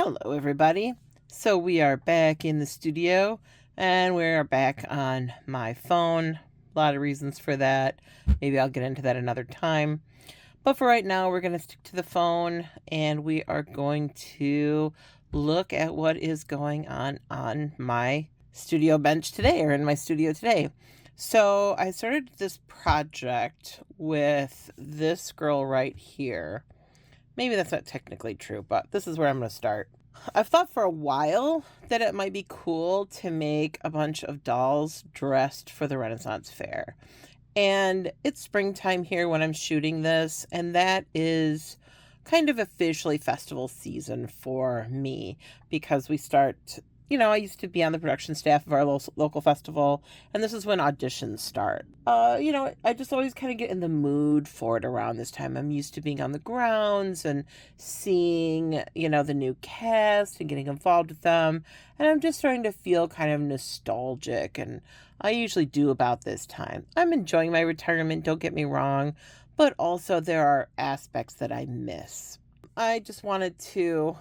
Hello, everybody. So we are back in the studio and we are back on my phone. A lot of reasons for that. Maybe I'll get into that another time. But for right now, we're going to stick to the phone and we are going to look at what is going on my studio bench today or in my studio today. So I started this project with this girl right here. Maybe that's not technically true, but this is where I'm going to start. I've thought for a while that it might be cool to make a bunch of dolls dressed for the Renaissance Fair. And it's springtime here when I'm shooting this, and that is kind of officially festival season for me because we start, I used to be on the production staff of our local festival, and this is when auditions start. I just always kind of get in the mood for it around this time. I'm used to being on the grounds and seeing, the new cast and getting involved with them, and I'm just starting to feel kind of nostalgic, and I usually do about this time. I'm enjoying my retirement, don't get me wrong, but also there are aspects that I miss. I just wanted to,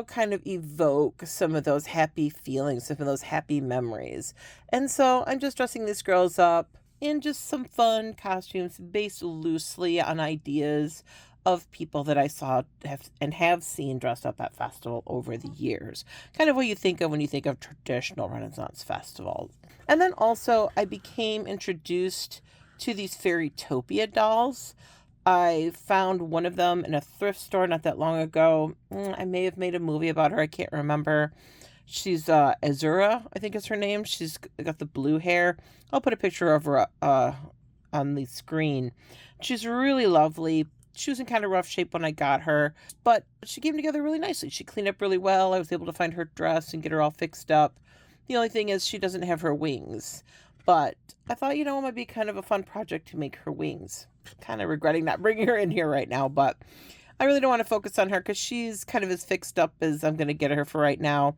kind of evoke some of those happy feelings, some of those happy memories. And so I'm just dressing these girls up in just some fun costumes based loosely on ideas of people that I saw have seen dressed up at festival over the years. Kind of what you think of when you think of traditional Renaissance festivals. And then also I became introduced to these Fairytopia dolls. I found one of them in a thrift store not that long ago. I may have made a movie about her. I can't remember. She's Azura, I think is her name. She's got the blue hair. I'll put a picture of her on the screen. She's really lovely. She was in kind of rough shape when I got her, but she came together really nicely. She cleaned up really well. I was able to find her dress and get her all fixed up. The only thing is she doesn't have her wings, but I thought, it might be kind of a fun project to make her wings. Kind of regretting not bringing her in here right now, but I really don't want to focus on her because she's kind of as fixed up as I'm going to get her for right now.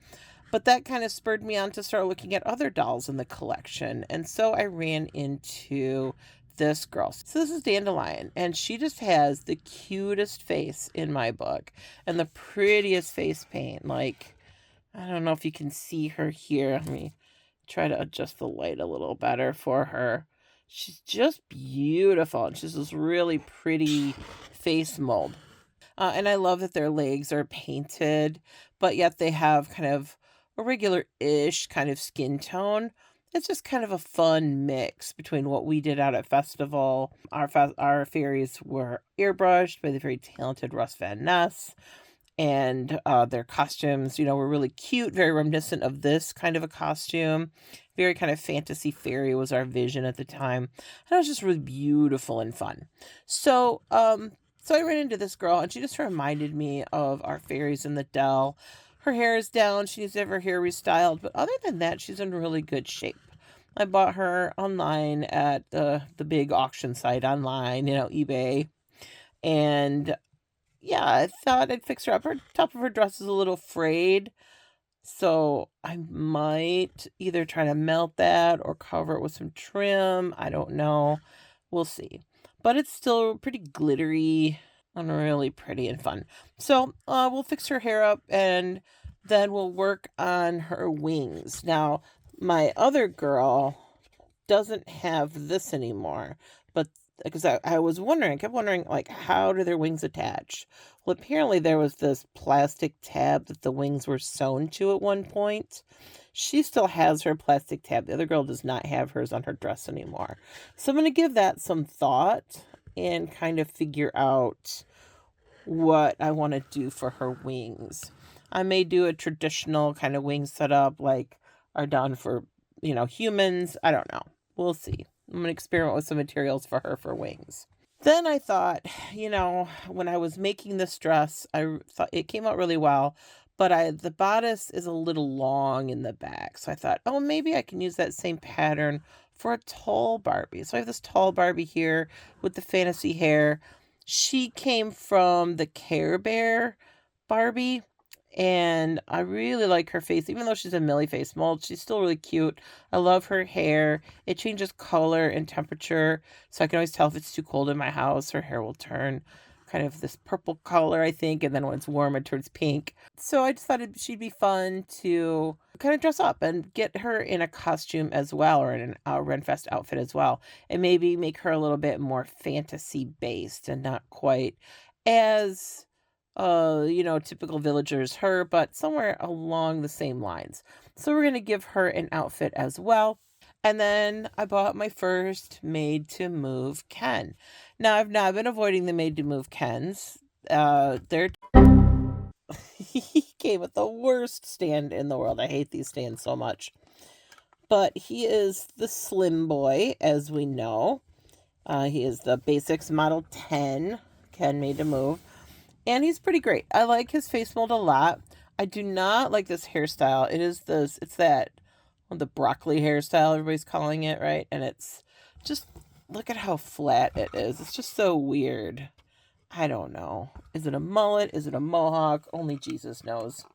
But that kind of spurred me on to start looking at other dolls in the collection. And so I ran into this girl. So this is Dandelion, and she just has the cutest face in my book and the prettiest face paint. Like, I don't know if you can see her here. Let me try to adjust the light a little better for her. She's just beautiful, and she's this really pretty face mold. And I love that their legs are painted, but yet they have kind of a regular-ish kind of skin tone. It's just kind of a fun mix between what we did out at festival. Our fairies were airbrushed by the very talented Russ Van Ness, and their costumes, were really cute, very reminiscent of this kind of a costume. Very kind of fantasy fairy was our vision at the time. And it was just really beautiful and fun. So I ran into this girl, and she just reminded me of our fairies in the Dell. Her hair is down. She needs to have her hair restyled. But other than that, she's in really good shape. I bought her online at the big auction site online, eBay. And yeah, I thought I'd fix her up. Her top of her dress is a little frayed. So I might either try to melt that or cover it with some trim. I don't know. We'll see. But it's still pretty glittery and really pretty and fun. So we'll fix her hair up and then we'll work on her wings. Now, my other girl doesn't have this anymore, but because I was wondering, I kept wondering, like, how do their wings attach? Well, apparently there was this plastic tab that the wings were sewn to at one point. She still has her plastic tab. The other girl does not have hers on her dress anymore. So I'm going to give that some thought and kind of figure out what I want to do for her wings. I may do a traditional kind of wing setup like are done for, humans. I don't know. We'll see. I'm going to experiment with some materials for her for wings. Then I thought, when I was making this dress, I thought it came out really well, but the bodice is a little long in the back. So I thought, oh, maybe I can use that same pattern for a tall Barbie. So I have this tall Barbie here with the fantasy hair. She came from the Care Bear Barbie. And I really like her face. Even though she's a Millie face mold, she's still really cute. I love her hair. It changes color and temperature. So I can always tell if it's too cold in my house, her hair will turn kind of this purple color, I think, and then when it's warm, it turns pink. So I just thought she'd be fun to kind of dress up and get her in a costume as well, or in a Renfest outfit as well, and maybe make her a little bit more fantasy based and not quite as typical villagers her, but somewhere along the same lines. So we're going to give her an outfit as well. And then I bought my first made to move Ken. Now I've not been avoiding the made to move Kens. They're he came with the worst stand in the world. I hate these stands so much. But he is the slim boy, as we know. He is the Basics Model 10 Ken made to move. And he's pretty great. I like his face mold a lot. I do not like this hairstyle. It's that, the broccoli hairstyle, everybody's calling it, right? And it's just, look at how flat it is. It's just so weird. I don't know. Is it a mullet? Is it a mohawk? Only Jesus knows.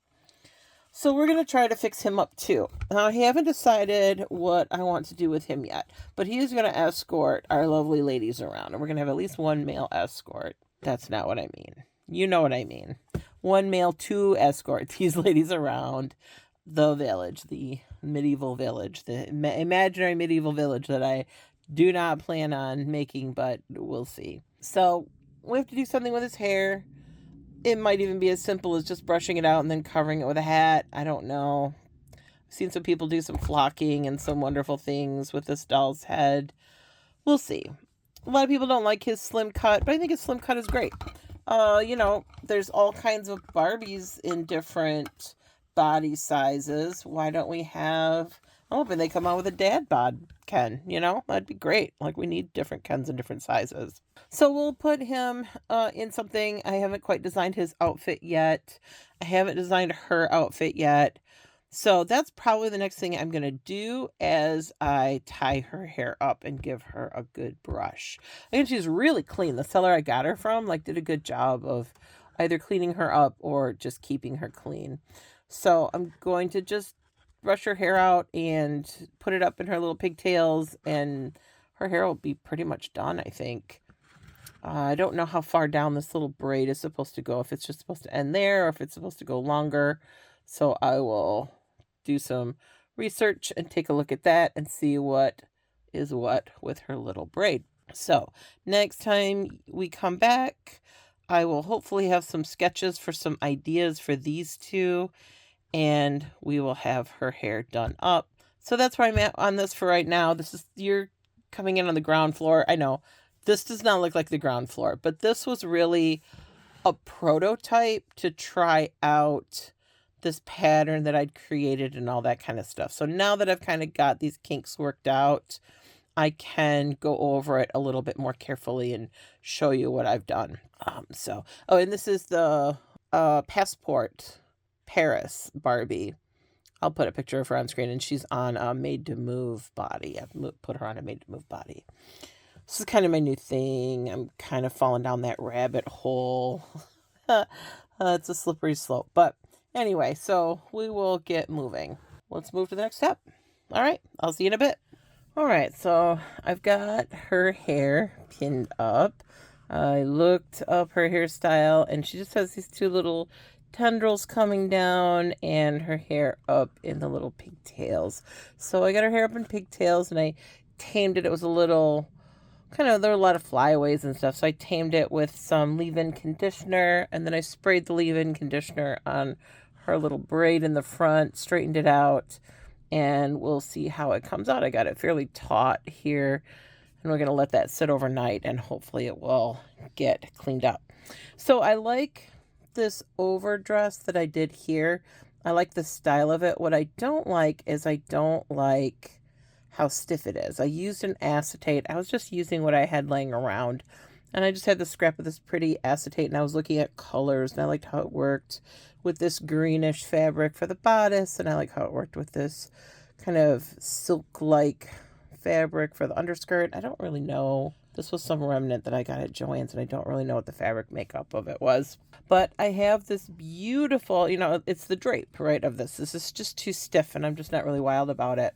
So we're going to try to fix him up too. Now, I haven't decided what I want to do with him yet, but he is going to escort our lovely ladies around. And we're going to have at least one male escort. That's not what I mean. You know what I mean. One male to escort these ladies around the village, the medieval village, the imaginary medieval village that I do not plan on making, but we'll see. So we have to do something with his hair. It might even be as simple as just brushing it out and then covering it with a hat. I don't know. I've seen some people do some flocking and some wonderful things with this doll's head. We'll see. A lot of people don't like his slim cut, but I think his slim cut is great. There's all kinds of Barbies in different body sizes. Why don't we have, I'm hoping they come out with a dad bod Ken, that'd be great. Like, we need different Kens in different sizes. So we'll put him in something. I haven't quite designed his outfit yet. I haven't designed her outfit yet. So that's probably the next thing I'm going to do as I tie her hair up and give her a good brush. I think she's really clean. The seller I got her from did a good job of either cleaning her up or just keeping her clean. So I'm going to just brush her hair out and put it up in her little pigtails, and her hair will be pretty much done, I think. I don't know how far down this little braid is supposed to go, if it's just supposed to end there or if it's supposed to go longer. So I will do some research and take a look at that and see what is what with her little braid. So next time we come back, I will hopefully have some sketches for some ideas for these two, and we will have her hair done up. So that's where I'm at on this for right now. You're coming in on the ground floor. I know this does not look like the ground floor, but this was really a prototype to try out this pattern that I'd created and all that kind of stuff. So now that I've kind of got these kinks worked out, I can go over it a little bit more carefully and show you what I've done. And this is the Passport Paris Barbie. I'll put a picture of her on screen, and she's on a made to move body. I've put her on a made to move body. This is kind of my new thing. I'm kind of falling down that rabbit hole. It's a slippery slope. But anyway, so we will get moving. Let's move to the next step. All right, I'll see you in a bit. All right, so I've got her hair pinned up. I looked up her hairstyle, and she just has these two little tendrils coming down and her hair up in the little pigtails. So I got her hair up in pigtails, and I tamed it. It was a little, there were a lot of flyaways and stuff, so I tamed it with some leave-in conditioner, and then I sprayed the leave-in conditioner on her little braid in the front, straightened it out, and we'll see how it comes out. I got it fairly taut here, and we're going to let that sit overnight, and hopefully it will get cleaned up. So I like this overdress that I did here. I like the style of it. What I don't like is I don't like how stiff it is. I used an acetate. I was just using what I had laying around, and I just had the scrap of this pretty acetate, and I was looking at colors, and I liked how it worked with this greenish fabric for the bodice, and I like how it worked with this kind of silk-like fabric for the underskirt. I don't really know. This was some remnant that I got at Joann's, and I don't really know what the fabric makeup of it was. But I have this beautiful, it's the drape, right, of this. This is just too stiff, and I'm just not really wild about it.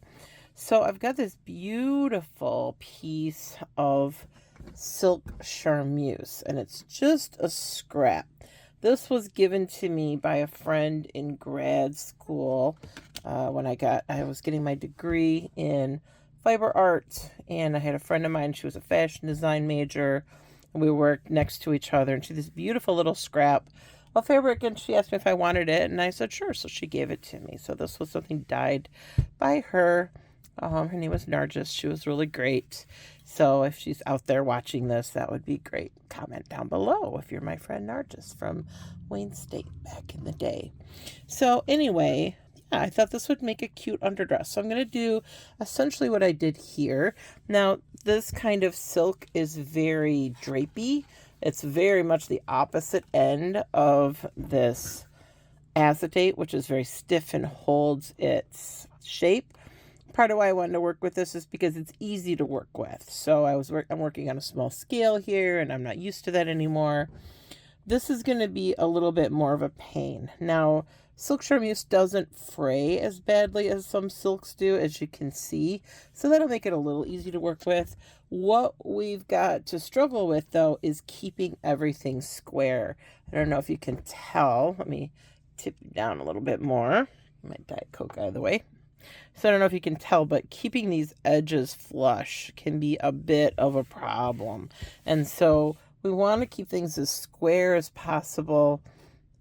So I've got this beautiful piece of silk charmeuse, and it's just a scrap. This was given to me by a friend in grad school when I was getting my degree in fiber art, and I had a friend of mine. She was a fashion design major, and we worked next to each other. And she had this beautiful little scrap of fabric, and she asked me if I wanted it, and I said sure. So she gave it to me. So this was something dyed by her. Her name was Nargis. She was really great. So if she's out there watching this, that would be great. Comment down below if you're my friend Nargis from Wayne State back in the day. So anyway, yeah, I thought this would make a cute underdress. So I'm going to do essentially what I did here. Now, this kind of silk is very drapey. It's very much the opposite end of this acetate, which is very stiff and holds its shape. Part of why I wanted to work with this is because it's easy to work with. So I'm working on a small scale here, and I'm not used to that anymore. This is going to be a little bit more of a pain. Now, silk charmeuse doesn't fray as badly as some silks do, as you can see. So that'll make it a little easy to work with. What we've got to struggle with, though, is keeping everything square. I don't know if you can tell. Let me tip you down a little bit more. My Diet Coke out of the way. So I don't know if you can tell, but keeping these edges flush can be a bit of a problem. And so we want to keep things as square as possible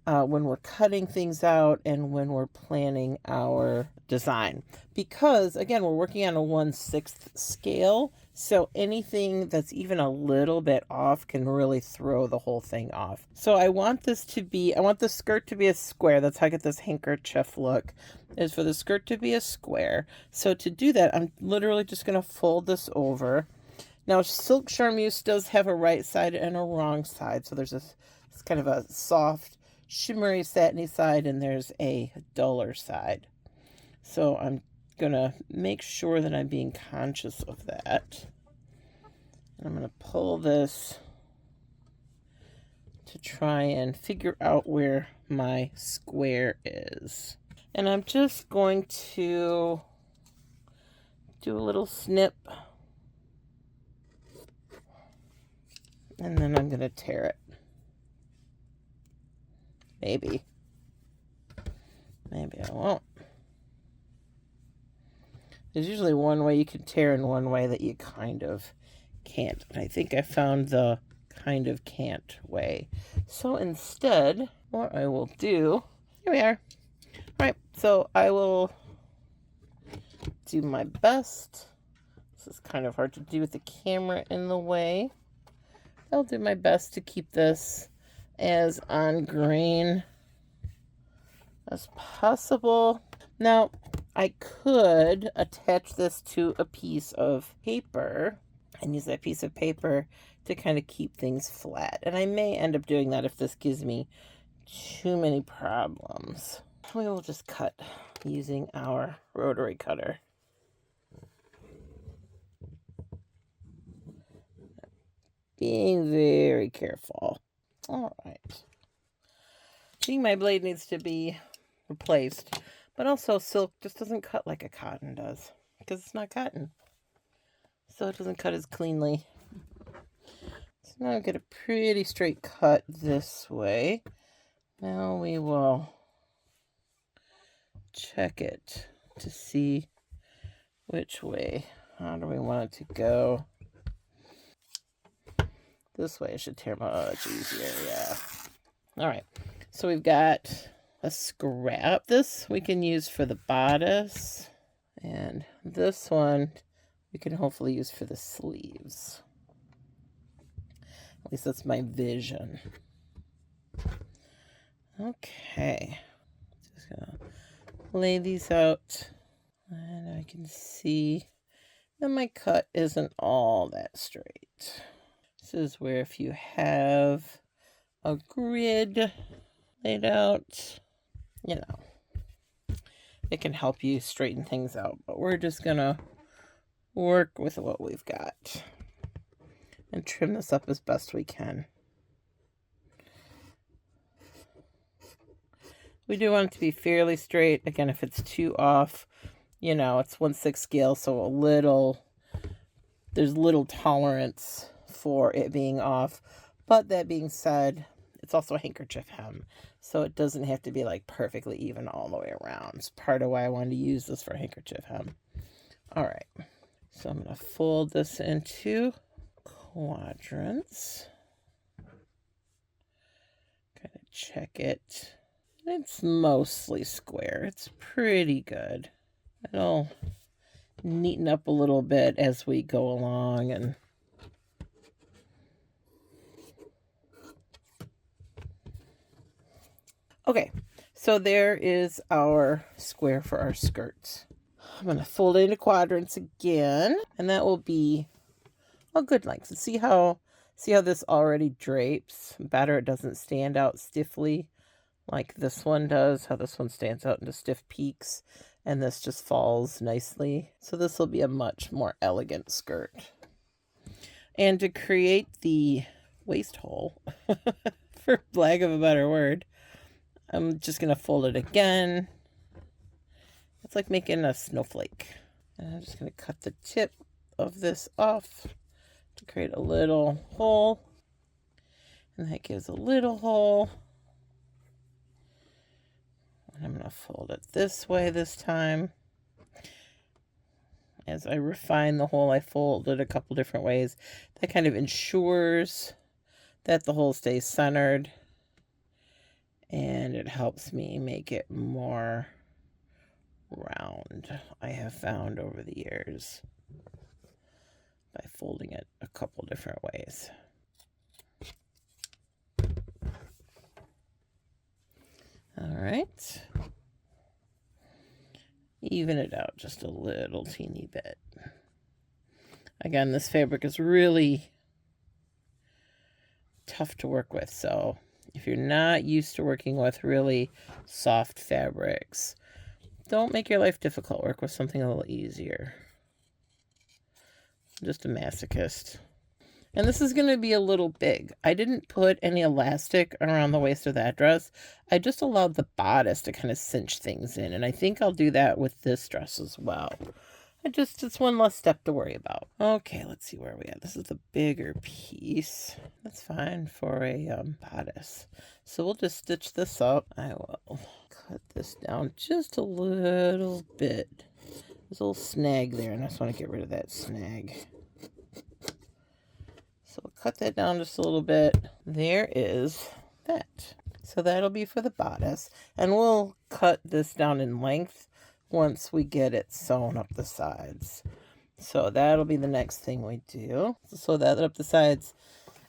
when we're cutting things out and when we're planning our design. Because, again, we're working on a 1/6 scale, so anything that's even a little bit off can really throw the whole thing off. So I want the skirt to be a square. That's how I get this handkerchief look, is for the skirt to be a square. So to do that, I'm literally just going to fold this over. Now, silk charmeuse does have a right side and a wrong side. So there's it's kind of a soft, shimmery, satiny side, and there's a duller side. So I'm going to make sure that I'm being conscious of that. I'm going to pull this to try and figure out where my square is. And I'm just going to do a little snip. And then I'm going to tear it. Maybe. Maybe I won't. There's usually one way you can tear and one way that you kind of can't. And I think I found the kind of can't way. So instead, what I will do, here we are. All right, so I will do my best. This is kind of hard to do with the camera in the way. I'll do my best to keep this as on grain as possible. Now, I could attach this to a piece of paper and use that piece of paper to kind of keep things flat. And I may end up doing that if this gives me too many problems. We will just cut using our rotary cutter. Being very careful. All right. I think my blade needs to be replaced. But also, silk just doesn't cut like a cotton does, because it's not cotton. So it doesn't cut as cleanly. So now I get a pretty straight cut this way. Now we will check it to see which way. How do we want it to go? This way it should tear much easier, yeah. All right, so we've got a scrap. This we can use for the bodice, and this one we can hopefully use for the sleeves. At least that's my vision. Okay, just gonna lay these out, and I can see that my cut isn't all that straight. This is where if you have a grid laid out, you know, it can help you straighten things out. But we're just gonna work with what we've got and trim this up as best we can. We do want it to be fairly straight. Again, if it's too off, you know, it's 1/6 scale, so there's little tolerance for it being off. But that being said, it's also a handkerchief hem, so it doesn't have to be like perfectly even all the way around. It's part of why I wanted to use this for handkerchief hem. All right, so I'm going to fold this into quadrants. Kind of check it. It's mostly square. It's pretty good. It'll neaten up a little bit as we go along. And okay, so there is our square for our skirts. I'm going to fold it into quadrants again, and that will be a good length. See how this already drapes better? It doesn't stand out stiffly like this one does, how this one stands out into stiff peaks, and this just falls nicely. So this will be a much more elegant skirt. And to create the waist hole, for lack of a better word, I'm just going to fold it again. It's like making a snowflake. And I'm just going to cut the tip of this off to create a little hole. And that gives a little hole. And I'm going to fold it this way this time. As I refine the hole, I fold it a couple different ways. That kind of ensures that the hole stays centered. And it helps me make it more round, I have found over the years, by folding it a couple different ways. All right. Even it out just a little teeny bit. Again, this fabric is really tough to work with, so if you're not used to working with really soft fabrics, don't make your life difficult. Work with something a little easier. I'm just a masochist. And this is going to be a little big. I didn't put any elastic around the waist of that dress. I just allowed the bodice to kind of cinch things in. And I think I'll do that with this dress as well. It's one less step to worry about. Okay, let's see where we are. This is the bigger piece. That's fine for a bodice. So we'll just stitch this up. I will cut this down just a little bit. There's a little snag there, and I just want to get rid of that snag. So we'll cut that down just a little bit. There is that. So that'll be for the bodice. And we'll cut this down in length once we get it sewn up the sides. So that'll be the next thing we do. Sew that up the sides.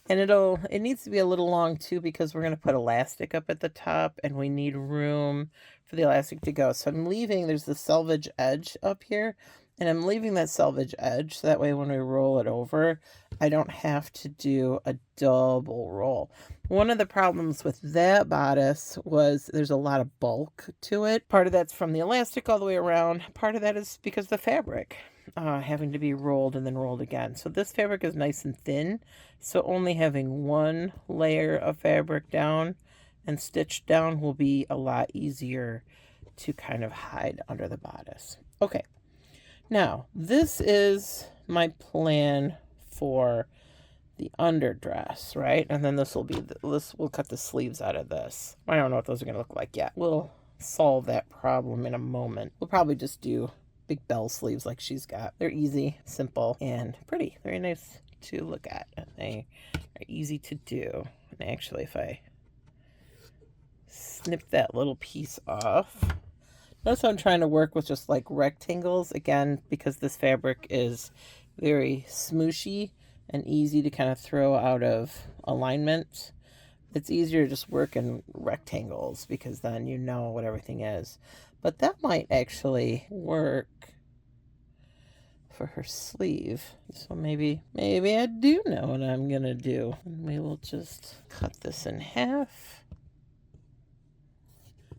And it needs to be a little long too, because we're going to put elastic up at the top and we need room for the elastic to go. So there's the selvage edge up here, and I'm leaving that selvage edge so that way when we roll it over, I don't have to do a double roll. One of the problems with that bodice was there's a lot of bulk to it. Part of that's from the elastic all the way around. Part of that is because the fabric having to be rolled and then rolled again. So this fabric is nice and thin, so only having one layer of fabric down and stitched down will be a lot easier to kind of hide under the bodice. Okay, now this is my plan for the underdress, right? And then we'll cut the sleeves out of this. I don't know what those are going to look like yet. We'll solve that problem in a moment. We'll probably just do big bell sleeves like she's got. They're easy, simple, and pretty. Very nice to look at. They are easy to do. And actually, if I snip that little piece off, notice how I'm trying to work with just like rectangles, again, because this fabric is very smooshy and easy to kind of throw out of alignment. It's easier to just work in rectangles because then you know what everything is. But that might actually work for her sleeve. So maybe I do know what I'm gonna do. And we will just cut this in half.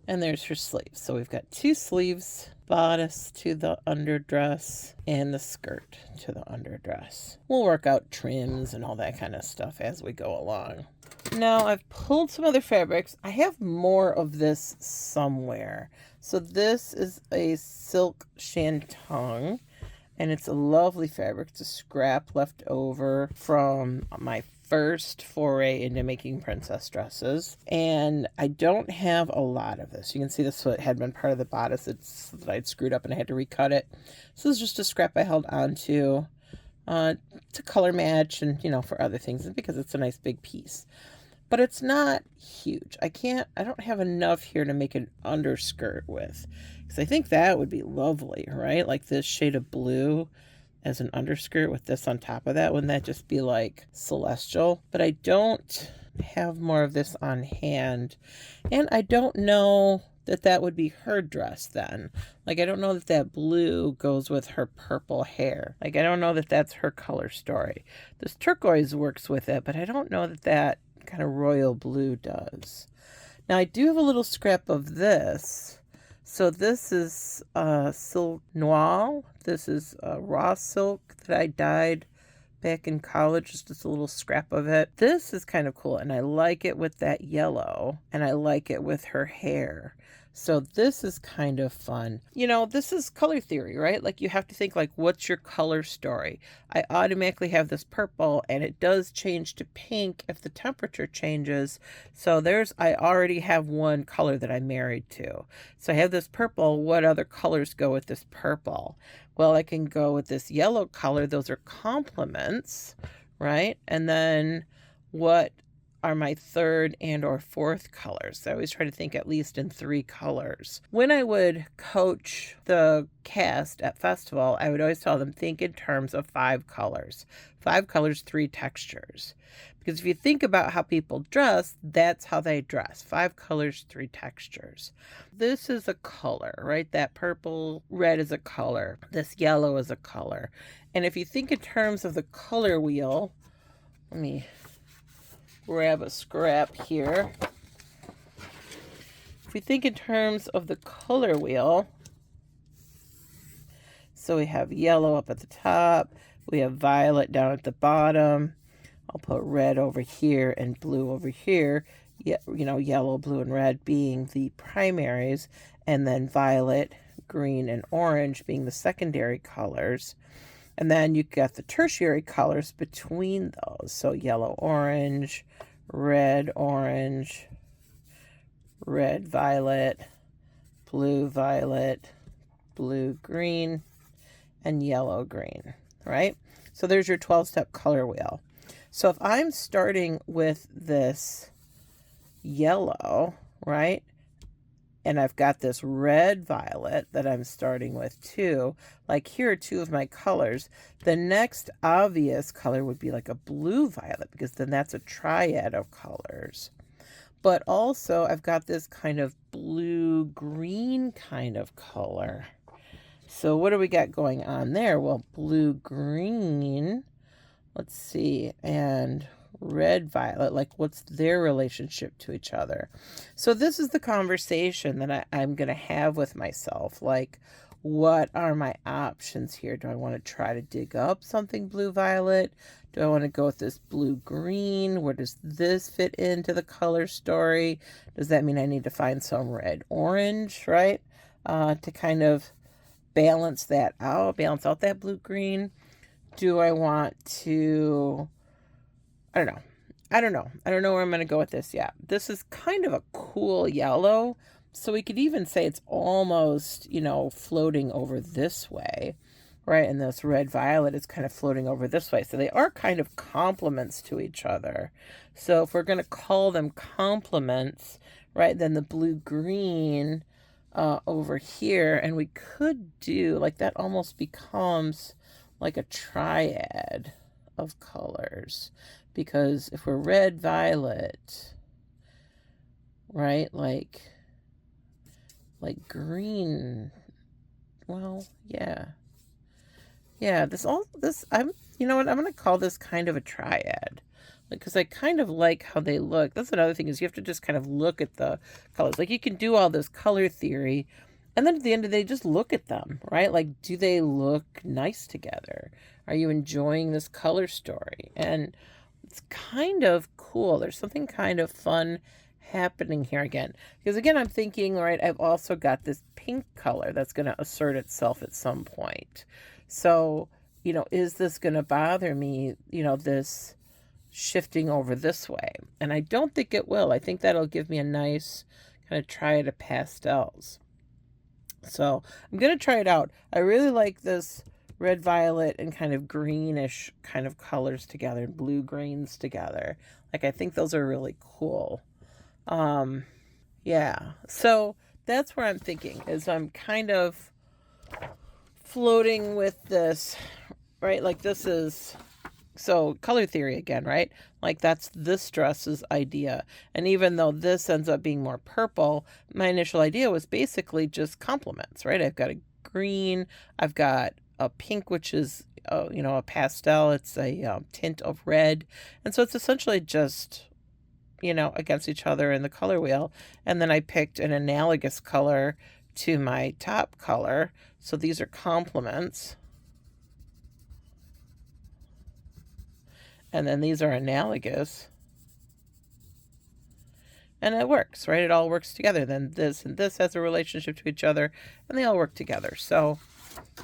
And there's her sleeve. So we've got two sleeves, bodice to the underdress, and the skirt to the underdress. We'll work out trims and all that kind of stuff as we go along. Now I've pulled some other fabrics. I have more of this somewhere. So this is a silk shantung, And it's a lovely fabric. It's a scrap left over from my first foray into making princess dresses. And I don't have a lot of this. You can see this had been part of the bodice that I'd screwed up and I had to recut it. So this is just a scrap I held on to color match and, for other things, and because it's a nice big piece. But it's not huge. I don't have enough here to make an underskirt with, because I think that would be lovely, right? Like this shade of blue as an underskirt with this on top of that. Wouldn't that just be like celestial? But I don't have more of this on hand, and I don't know that would be her dress then. Like, I don't know that blue goes with her purple hair. Like, I don't know that that's her color story. This turquoise works with it, but I don't know that kind of royal blue does. Now, I do have a little scrap of this. So this is silk noir. This is raw silk that I dyed back in college, just a little scrap of it. This is kind of cool, and I like it with that yellow, and I like it with her hair. So this is kind of fun. This is color theory, right? Like, you have to think, like, what's your color story? I automatically have this purple, and it does change to pink if the temperature changes. So I already have one color that I'm married to. So I have this purple. What other colors go with this purple? Well, I can go with this yellow color. Those are complements, right? And then what are my third and or fourth colors? So I always try to think at least in 3 colors. When I would coach the cast at festival, I would always tell them, think in terms of 5 colors. 5 colors, 3 textures. Because if you think about how people dress, that's how they dress. 5 colors, 3 textures. This is a color, right? That purple, red is a color. This yellow is a color. And if you think in terms of the color wheel, let me grab a scrap here. If we think in terms of the color wheel, so we have yellow up at the top, we have violet down at the bottom. I'll put red over here and blue over here. Yellow, blue, and red being the primaries, and then violet, green, and orange being the secondary colors. And then you got the tertiary colors between those. So yellow, orange, red, orange, red, violet, blue, violet, blue, green, and yellow, green, right? So there's your 12-step color wheel. So if I'm starting with this yellow, right, and I've got this red violet that I'm starting with too, like here are 2 of my colors, the next obvious color would be like a blue violet, because then that's a triad of colors. But also I've got this kind of blue green kind of color. So what do we got going on there? Well, blue green, let's see, and red violet, like what's their relationship to each other? So this is the conversation that I'm going to have with myself. Like, what are my options here? Do I want to try to dig up something blue violet? Do I want to go with this blue green? Where does this fit into the color story? Does that mean I need to find some red orange, right? To kind of balance out that blue green. Do I want to, I don't know where I'm going to go with this yet. This is kind of a cool yellow. So we could even say it's almost, floating over this way, right? And this red violet is kind of floating over this way. So they are kind of complements to each other. So if we're going to call them complements, right, then the blue green over here, and we could do like that, almost becomes like a triad of colors, because if we're red this green, well, I'm going to call this kind of a triad, because I kind of like how they look. That's another thing, is you have to just kind of look at the colors. Like, you can do all this color theory, and then at the end of the day, just look at them, right? Like, do they look nice together? Are you enjoying this color story? And it's kind of cool. There's something kind of fun happening here again. Because again, I'm thinking, right, I've also got this pink color that's going to assert itself at some point. So, is this going to bother me, this shifting over this way? And I don't think it will. I think that'll give me a nice kind of triad of pastels. So I'm going to try it out. I really like this red, violet, and kind of greenish kind of colors together, blue greens together. Like, I think those are really cool. Yeah, so that's where I'm thinking, is I'm kind of floating with this, right? Like, this is, so color theory again, right? Like, that's this dress's idea. And even though this ends up being more purple, my initial idea was basically just complements, right? I've got a green, I've got a pink, which is, a pastel. It's a tint of red. And so it's essentially just, against each other in the color wheel. And then I picked an analogous color to my top color. So these are complements. And then these are analogous. And it works, right? It all works together. Then this and this has a relationship to each other, and they all work together. So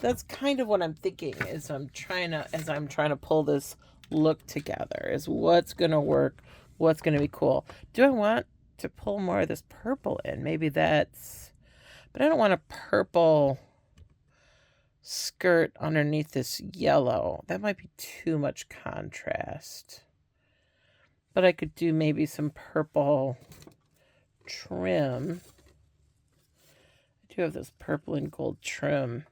that's kind of what I'm thinking, is I'm trying to pull this look together, is what's going to work, what's going to be cool. Do I want to pull more of this purple in? Maybe that's, but I don't want a purple skirt underneath this yellow. That might be too much contrast. But I could do maybe some purple trim. I do have this purple and gold trim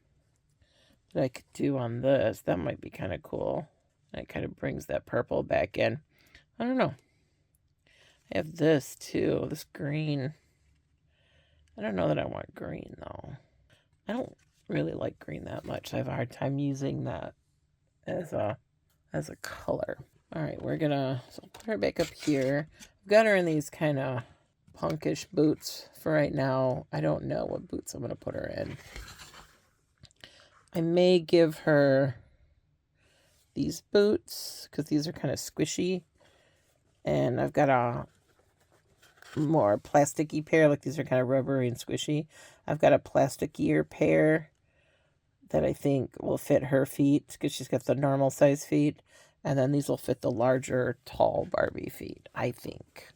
that I could do on this. That might be kind of cool. It kind of brings that purple back in. I don't know. I have this too, this green. I don't know that I want green though. I don't really like green that much. I have a hard time using that as a color. All right, we're gonna put her back up here. I've got her in these kind of punkish boots for right now. I don't know what boots I'm gonna put her in. I may give her these boots because these are kind of squishy, and I've got a more plasticky pair. Like, these are kind of rubbery and squishy. I've got a plasticier pair that I think will fit her feet because she's got the normal size feet, and then these will fit the larger tall Barbie feet, I think.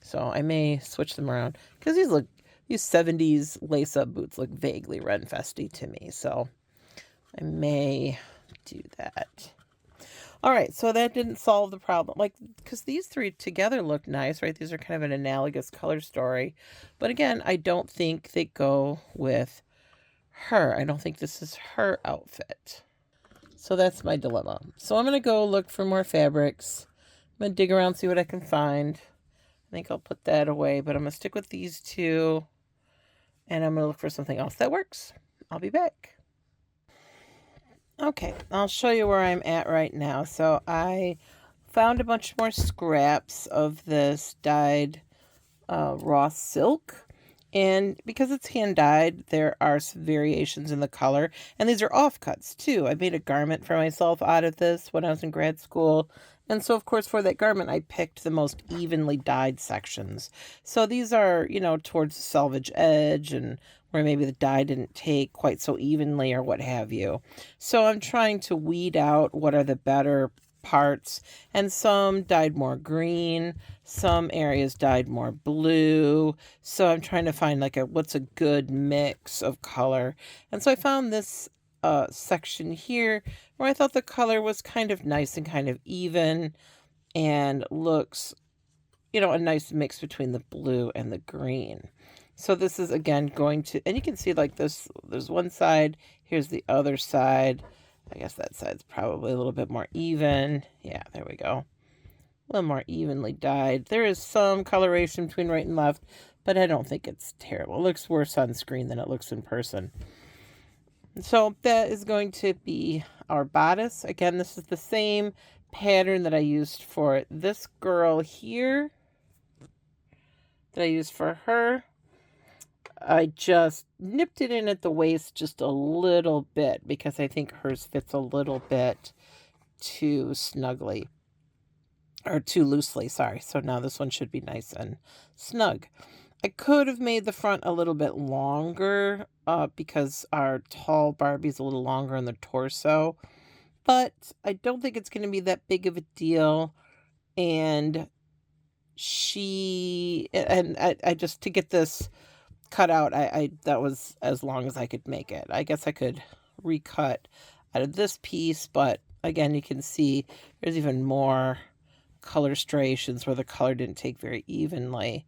So I may switch them around because these 70s lace-up boots look vaguely Renfesty to me, so I may do that. All right, so that didn't solve the problem. Like, because these three together look nice, right? These are kind of an analogous color story. But again, I don't think they go with her. I don't think this is her outfit. So that's my dilemma. So I'm going to go look for more fabrics. I'm going to dig around, see what I can find. I think I'll put that away, but I'm going to stick with these two. And I'm going to look for something else that works. I'll be back. Okay, I'll show you where I'm at right now. So I found a bunch more scraps of this dyed raw silk. And because it's hand dyed, there are some variations in the color. And these are offcuts too. I made a garment for myself out of this when I was in grad school. And so, of course, for that garment, I picked the most evenly dyed sections. So these are, towards the selvage edge and where maybe the dye didn't take quite so evenly or what have you. So I'm trying to weed out what are the better parts, and some dyed more green, some areas dyed more blue. So I'm trying to find what's a good mix of color. And so I found this section here where I thought the color was kind of nice and kind of even and looks, a nice mix between the blue and the green. So this is again going to, and you can see like this, there's one side, here's the other side. I guess that side's probably a little bit more even. Yeah, there we go. A little more evenly dyed. There is some coloration between right and left, but I don't think it's terrible. It looks worse on screen than it looks in person. So that is going to be our bodice. Again, this is the same pattern that I used for this girl here, that I used for her. I just nipped it in at the waist just a little bit because I think hers fits a little bit too snugly. or too loosely, sorry. So now this one should be nice and snug. I could have made the front a little bit longer because our tall Barbie's a little longer in the torso, but I don't think it's going to be that big of a deal. And I just, to get this cut out, that was as long as I could make it. I guess I could recut out of this piece, but again, you can see there's even more color striations where the color didn't take very evenly.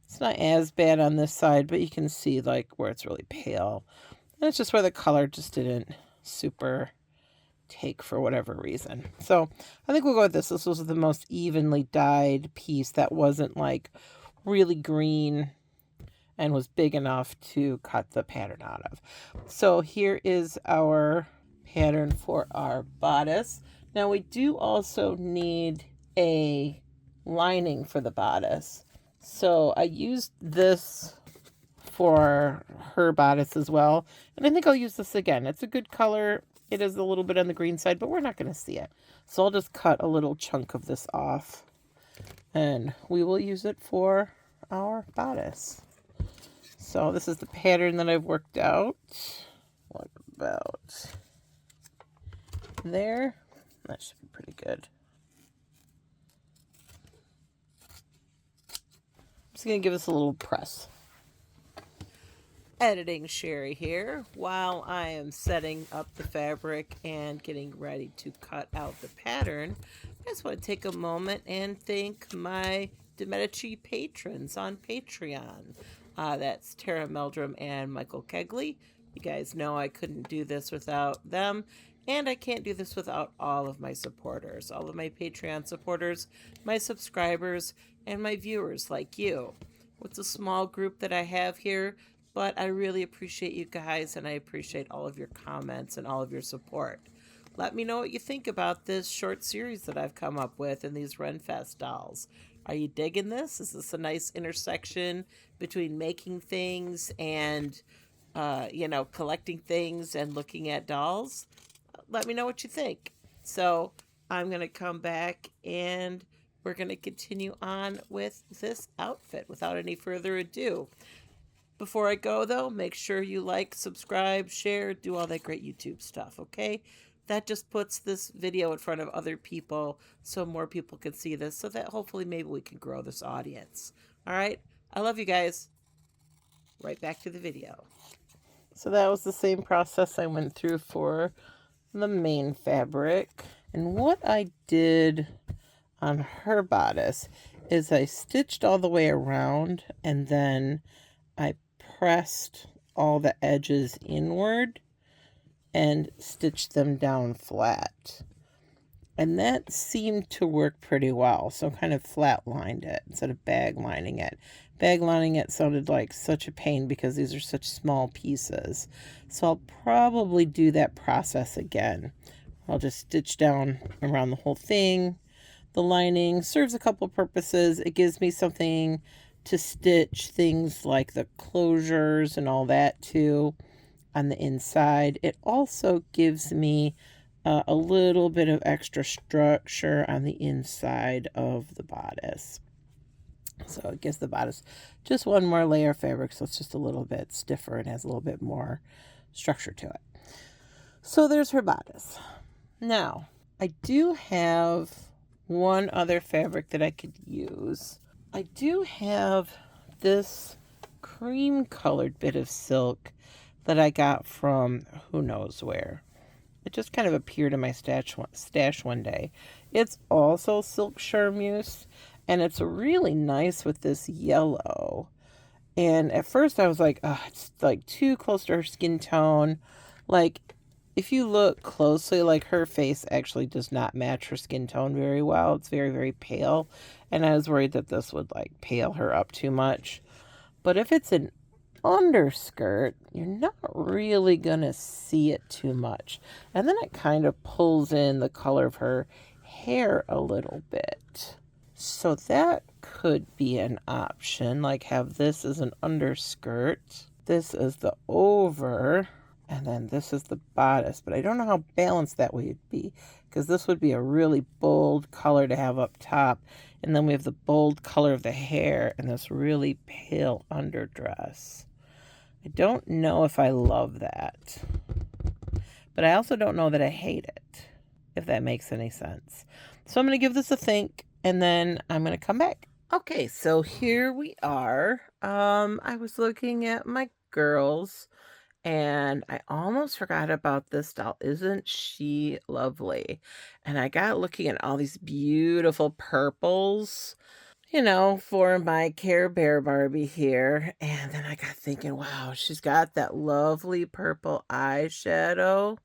It's not as bad on this side, but you can see like where it's really pale. And it's just where the color just didn't super take for whatever reason. So I think we'll go with this. This was the most evenly dyed piece that wasn't like really green and was big enough to cut the pattern out of. So here is our pattern for our bodice. Now we do also need a lining for the bodice. So I used this for her bodice as well. And I think I'll use this again. It's a good color. It is a little bit on the green side, but we're not going to see it. So I'll just cut a little chunk of this off and we will use it for our bodice. So this is the pattern that I've worked out. What about there? That should be pretty good. I'm just going to give this a little press. Editing Sherry here while I am setting up the fabric and getting ready to cut out the pattern. I just want to take a moment and thank my DeMedici patrons on Patreon. That's Tara Meldrum and Michael Kegley. You guys know I couldn't do this without them, and I can't do this without all of my supporters, all of my Patreon supporters, my subscribers, and my viewers like you. It's a small group that I have here, but I really appreciate you guys, and I appreciate all of your comments and all of your support. Let me know what you think about this short series that I've come up with in these Renfest dolls. Are you digging this? Is this a nice intersection between making things and, collecting things and looking at dolls? Let me know what you think. So I'm going to come back and we're going to continue on with this outfit without any further ado. Before I go, though, make sure you like, subscribe, share, do all that great YouTube stuff, okay? That just puts this video in front of other people so more people can see this, so that hopefully maybe we can grow this audience. All right? I love you guys. Right back to the video. So that was the same process I went through for the main fabric. And what I did on her bodice is I stitched all the way around and then I pressed all the edges inward and stitched them down flat. And that seemed to work pretty well. So kind of flat lined it instead of bag lining it. Bag lining it sounded like such a pain because these are such small pieces. So I'll probably do that process again. I'll just stitch down around the whole thing. The lining serves a couple purposes. It gives me something to stitch things like the closures and all that too on the inside. It also gives me a little bit of extra structure on the inside of the bodice. So it gives the bodice just one more layer of fabric, so it's just a little bit stiffer and has a little bit more structure to it. So there's her bodice. Now, I do have one other fabric that I could use. I do have this cream colored bit of silk that I got from who knows where. It just kind of appeared in my stash one day. It's also silk charmeuse, and it's really nice with this yellow. And at first I was like, oh, it's like too close to her skin tone. Like, if you look closely, like her face actually does not match her skin tone very well. It's very, very pale. And I was worried that this would like pale her up too much. But if it's an underskirt, you're not really gonna see it too much. And then it kind of pulls in the color of her hair a little bit. So that could be an option, like have this as an underskirt. This is the over. And then this is the bodice, but I don't know how balanced that would be because this would be a really bold color to have up top. And then we have the bold color of the hair and this really pale underdress. I don't know if I love that, but I also don't know that I hate it, if that makes any sense. So I'm going to give this a think and then I'm going to come back. Okay, so here we are. I was looking at my girls and I almost forgot about this doll. Isn't she lovely? And I got looking at all these beautiful purples, for my Care Bear Barbie here. And then I got thinking, wow, she's got that lovely purple eyeshadow.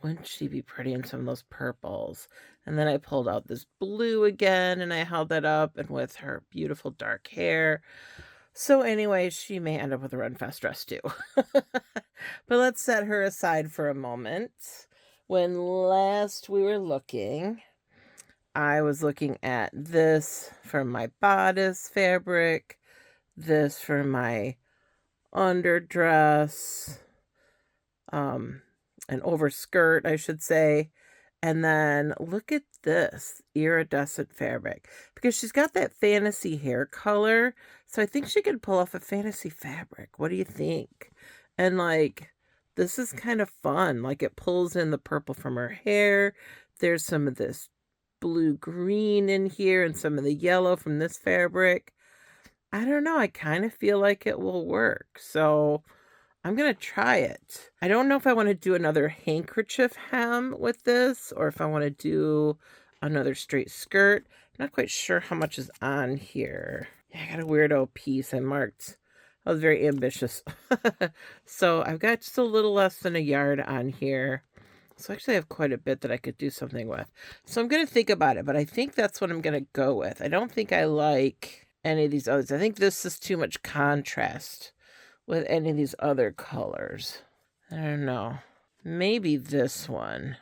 Wouldn't she be pretty in some of those purples? And then I pulled out this blue again and I held that up, and with her beautiful dark hair. So anyway, she may end up with a Renfest dress too. But let's set her aside for a moment. When last we were looking, I was looking at this for my bodice fabric, this for my underdress, an overskirt, I should say. And then look at this iridescent fabric, because she's got that fantasy hair color. So I think she could pull off a fantasy fabric. What do you think? And like, this is kind of fun. Like, it pulls in the purple from her hair. There's some of this blue-green in here and some of the yellow from this fabric. I don't know. I kind of feel like it will work. So I'm going to try it. I don't know if I want to do another handkerchief hem with this or if I want to do another straight skirt. I'm not quite sure how much is on here. Yeah, I got a weirdo piece I marked. I was very ambitious. So I've got just a little less than a yard on here. So actually I have quite a bit that I could do something with. So I'm going to think about it, but I think that's what I'm going to go with. I don't think I like any of these others. I think this is too much contrast with any of these other colors. I don't know. Maybe this one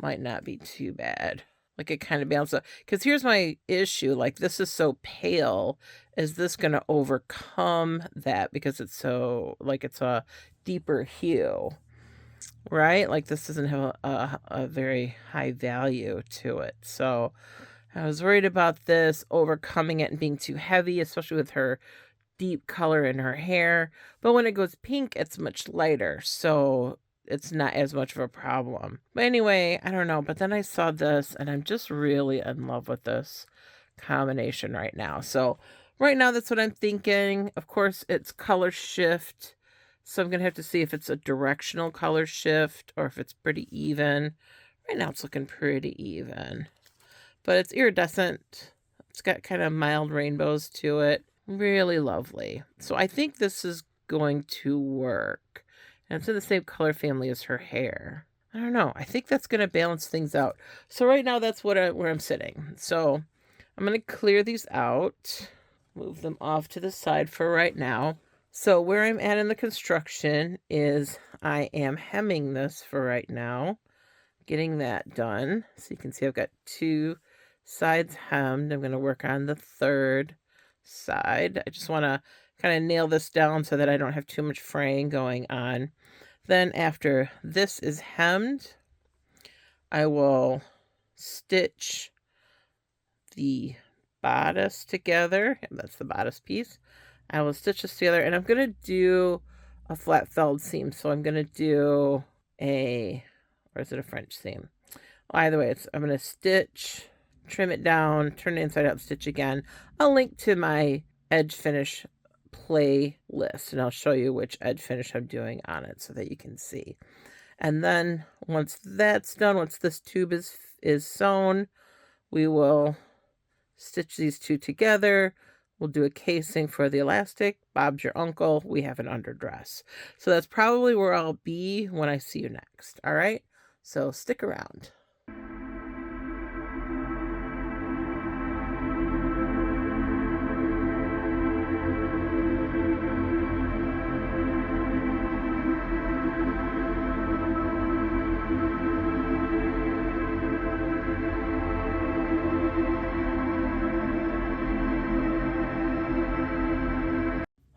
might not be too bad. Like, it kind of balances out. Because here's my issue. Like, this is so pale. Is this going to overcome that because it's so, like, it's a deeper hue? Right? Like, this doesn't have a very high value to it. So I was worried about this overcoming it and being too heavy, especially with her deep color in her hair. But when it goes pink, it's much lighter. So it's not as much of a problem. But anyway, I don't know. But then I saw this and I'm just really in love with this combination right now. So right now, that's what I'm thinking. Of course, it's color shift. So I'm going to have to see if it's a directional color shift or if it's pretty even. Right now, it's looking pretty even. But it's iridescent. It's got kind of mild rainbows to it. Really lovely. So I think this is going to work. And it's in the same color family as her hair. I don't know. I think that's going to balance things out. So right now, that's where I'm sitting. So I'm going to clear these out. Move them off to the side for right now. So where I'm at in the construction is I am hemming this for right now. Getting that done. So you can see I've got 2 sides hemmed. I'm going to work on the 3rd side. I just want to kind of nail this down so that I don't have too much fraying going on. Then after this is hemmed, I will stitch the bodice together. That's the bodice piece. I will stitch this together, and I'm going to do a flat felled seam. So I'm going to do or is it a French seam? Well, either way, I'm going to stitch, trim it down, turn it inside out, stitch again. I'll link to my edge finish playlist, and I'll show you which edge finish I'm doing on it so that you can see. And then once that's done, once this tube is sewn, we will stitch these 2 together. We'll do a casing for the elastic. Bob's your uncle. We have an underdress. So that's probably where I'll be when I see you next. All right? So stick around.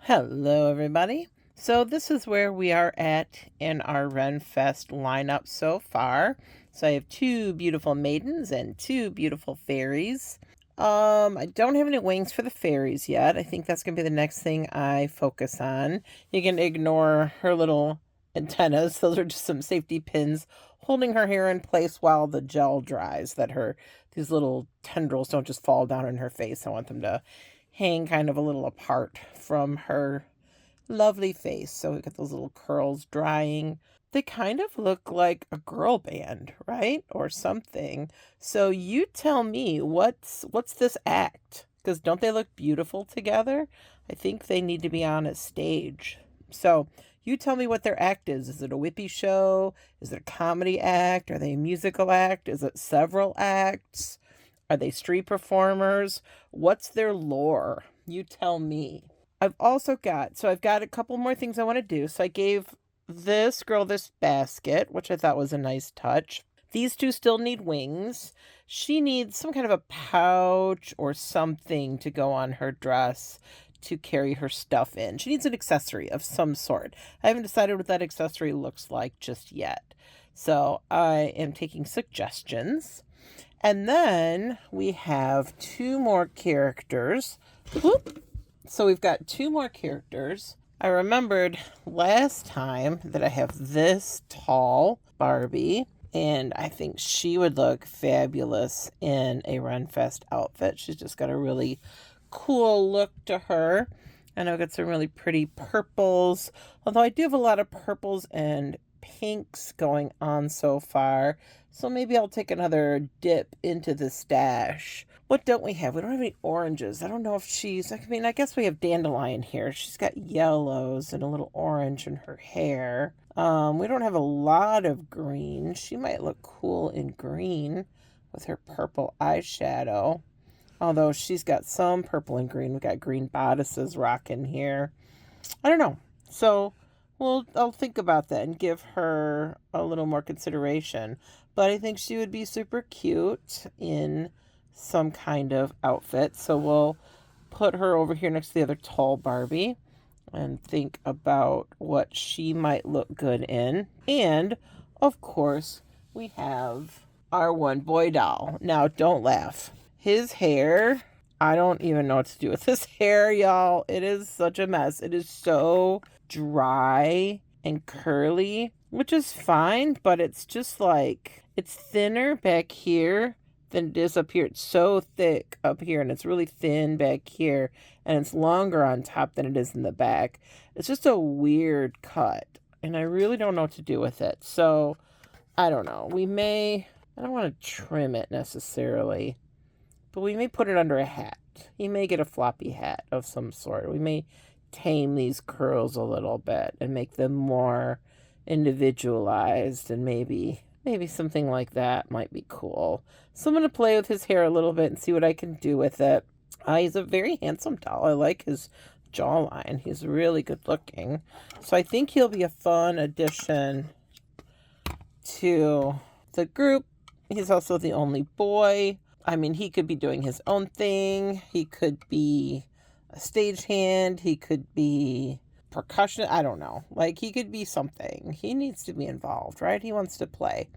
Hello, everybody. So this is where we are at in our Renfest lineup so far. So I have two beautiful maidens and two beautiful fairies. I don't have any wings for the fairies yet. I think that's gonna be the next thing I focus on. You can ignore her little antennas. Those are just some safety pins holding her hair in place while the gel dries, that her these little tendrils don't just fall down in her face. I want them to hang kind of a little apart from her lovely face. So we got those little curls drying. They kind of look like a girl band, right? Or something. So you tell me, what's this act? Because don't they look beautiful together? I think they need to be on a stage. So you tell me what their act is. Is it a whippy show? Is it a comedy act? Are they a musical act? Is it several acts? Are they street performers? What's their lore? You tell me. I've got a couple more things I want to do. So I gave this girl this basket, which I thought was a nice touch. These two still need wings. She needs some kind of a pouch or something to go on her dress to carry her stuff in. She needs an accessory of some sort. I haven't decided what that accessory looks like just yet. So I am taking suggestions. And then we have two more characters. Whoop. So we've got two more characters. I remembered last time that I have this tall Barbie, and I think she would look fabulous in a Renfest outfit. She's just got a really cool look to her. And I've got some really pretty purples, although I do have a lot of purples and pinks going on so far. So maybe I'll take another dip into the stash. What don't we have? We don't have any oranges. I don't know if I guess we have dandelion here. She's got yellows and a little orange in her hair. We don't have a lot of green. She might look cool in green with her purple eyeshadow. Although she's got some purple and green. We got green bodices rocking here. I don't know. So I'll think about that and give her a little more consideration. But I think she would be super cute in some kind of outfit. So we'll put her over here next to the other tall Barbie and think about what she might look good in. And of course, we have our one boy doll. Now, don't laugh. His hair, I don't even know what to do with his hair, y'all. It is such a mess. It is so dry and curly, which is fine, but it's just like, it's thinner back here than it is up here. It's so thick up here, and it's really thin back here, and it's longer on top than it is in the back. It's just a weird cut, and I really don't know what to do with it. So, I don't know. I don't want to trim it necessarily, but we may put it under a hat. He may get a floppy hat of some sort. We may tame these curls a little bit and make them more individualized, and maybe something like that might be cool. So I'm going to play with his hair a little bit and see what I can do with it. He's a very handsome doll. I like his jawline. He's really good looking. So I think he'll be a fun addition to the group. He's also the only boy. I mean, he could be doing his own thing. He could be a stagehand. He could be percussion. I don't know. Like, he could be something. He needs to be involved, right? He wants to play.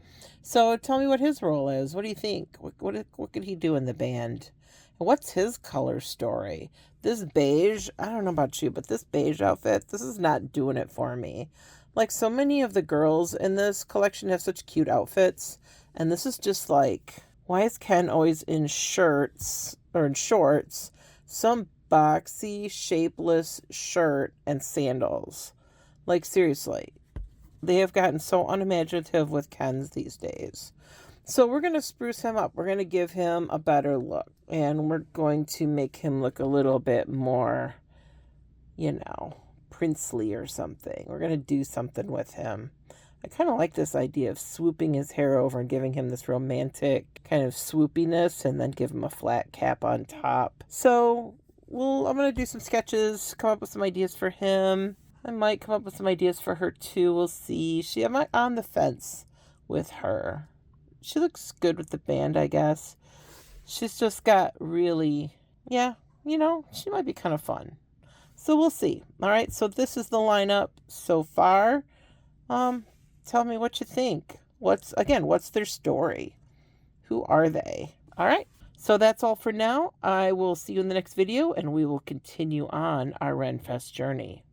So tell me what his role is. What do you think? What could he do in the band? And what's his color story? This beige, I don't know about you, but this beige outfit, this is not doing it for me. Like, so many of the girls in this collection have such cute outfits, and this is just like, why is Ken always in shirts or in shorts? Some boxy, shapeless shirt and sandals. Like, seriously. They have gotten so unimaginative with Kens these days. So we're going to spruce him up. We're going to give him a better look. And we're going to make him look a little bit more, princely or something. We're going to do something with him. I kind of like this idea of swooping his hair over and giving him this romantic kind of swoopiness, and then give him a flat cap on top. So I'm going to do some sketches, come up with some ideas for him. I might come up with some ideas for her too. We'll see. I'm on the fence with her. She looks good with the band, I guess. She's just got really, she might be kind of fun. So we'll see. All right, so this is the lineup so far. Tell me what you think. What's their story? Who are they? All right. So that's all for now. I will see you in the next video, and we will continue on our Renfest journey.